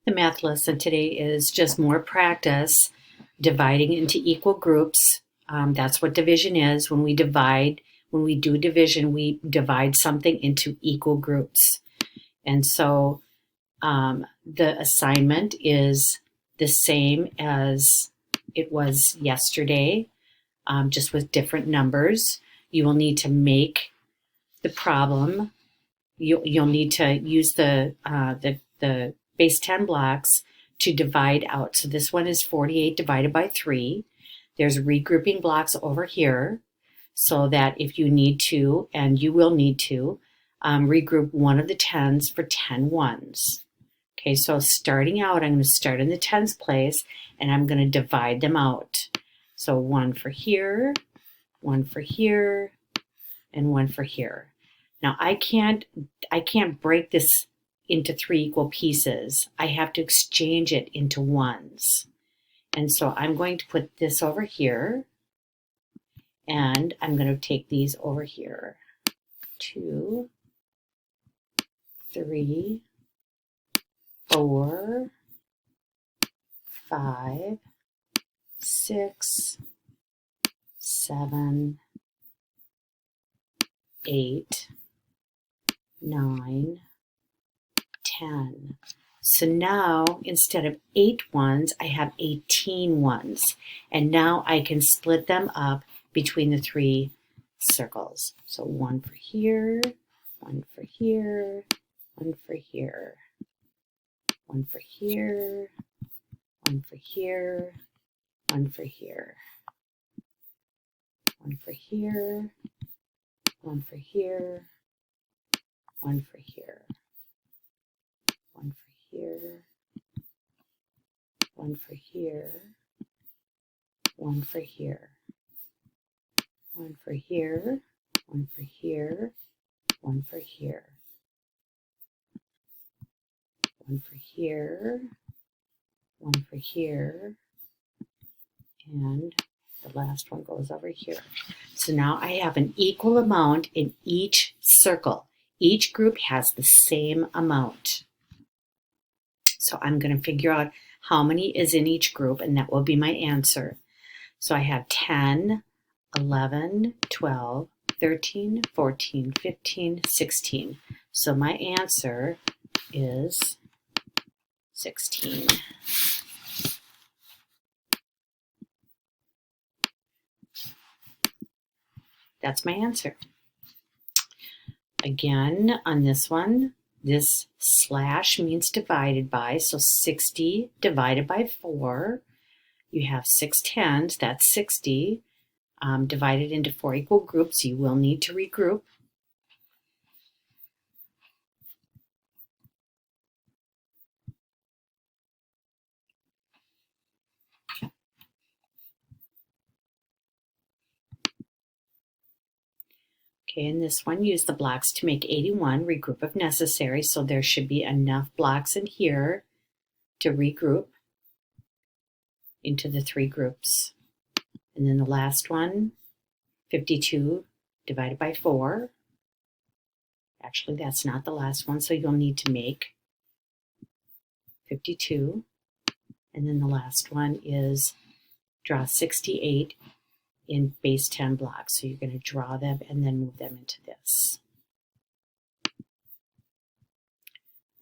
The math lesson today is just more practice, dividing into equal groups. That's what division is. When we do division, we divide something into equal groups. And so the assignment is the same as it was yesterday, just with different numbers. You will need to make the problem. You'll need to use the base 10 blocks to divide out. So this one is 48 divided by 3. There's regrouping blocks over here so that if you need to, and you will need to, regroup one of the 10s for 10 ones. Okay, so starting out, I'm going to start in the tens place and I'm going to divide them out. So one for here, one for here, and one for here. Now I can't break this into 3 equal pieces. I have to exchange it into ones. And so I'm going to put this over here and I'm going to take these over here. 2, 3, 4, 5, 6, 7, 8, 9, 10. So now instead of 8 ones, I have 18 ones. And now I can split them up between the 3 circles. So one for here, one for here, one for here, one for here, one for here, one for here, one for here, one for here, one for here, one for here, one for here, one for here, one for here, one for here, one for here, one for here, one for here, and the last one goes over here. So now I have an equal amount in each circle. Each group has the same amount. So I'm going to figure out how many is in each group, and that will be my answer. So I have 10, 11, 12, 13, 14, 15, 16. So my answer is 16. That's my answer. Again, on this one, this slash means divided by, so 60 divided by 4. You have 6 tens, that's 60, divided into 4 equal groups. You will need to regroup. Okay, in this one, use the blocks to make 81, regroup if necessary. So there should be enough blocks in here to regroup into the 3 groups. And then the last one, 52 divided by 4. Actually, that's not the last one, so you'll need to make 52. And then the last one is draw 68 in base 10 blocks. So you're going to draw them and then move them into this.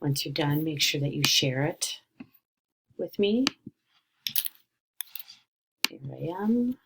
Once you're done, make sure that you share it with me. Here I am.